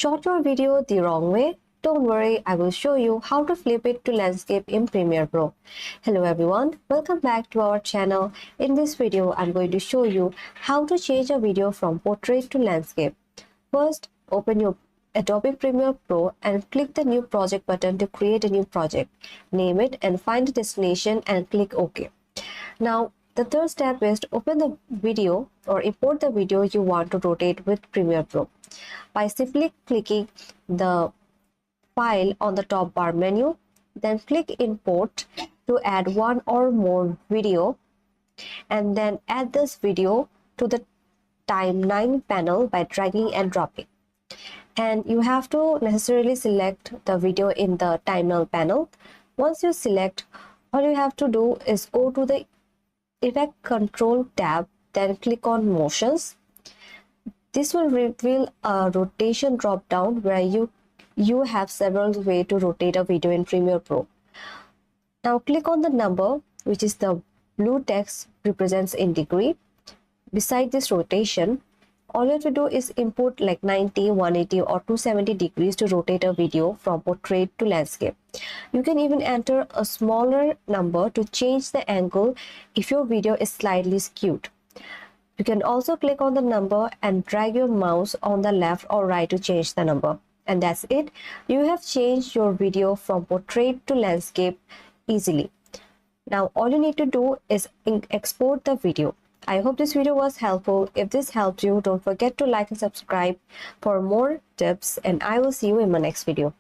Shot your video the wrong way? Don't worry, I will show you how to flip it to landscape in Premiere Pro. Hello everyone, welcome back to our channel. In this video, I'm going to show you how to change a video from portrait to landscape. First, open your Adobe Premiere Pro and click the New Project button to create a new project. Name it and find the destination and click OK. Now, the third step is to open the video or import the video you want to rotate with Premiere Pro. By simply clicking the file on the top bar menu, then click import to add one or more video, and then add this video to the timeline panel by dragging and dropping. And you have to necessarily select the video in the timeline panel. Once you select, all you have to do is go to the Effect Control tab, then click on Motions. This will reveal a rotation drop down where you have several ways to rotate a video in Premiere Pro. Now click on the number, which is the blue text represents in degree. Beside this rotation, all you have to do is input like 90, 180 or 270 degrees to rotate a video from portrait to landscape. You can even enter a smaller number to change the angle if your video is slightly skewed. You can also click on the number and drag your mouse on the left or right to change the number. And that's it. You have changed your video from portrait to landscape easily. Now all you need to do is export the video. I hope this video was helpful. If this helped you, don't forget to like and subscribe for more tips, and I will see you in my next video.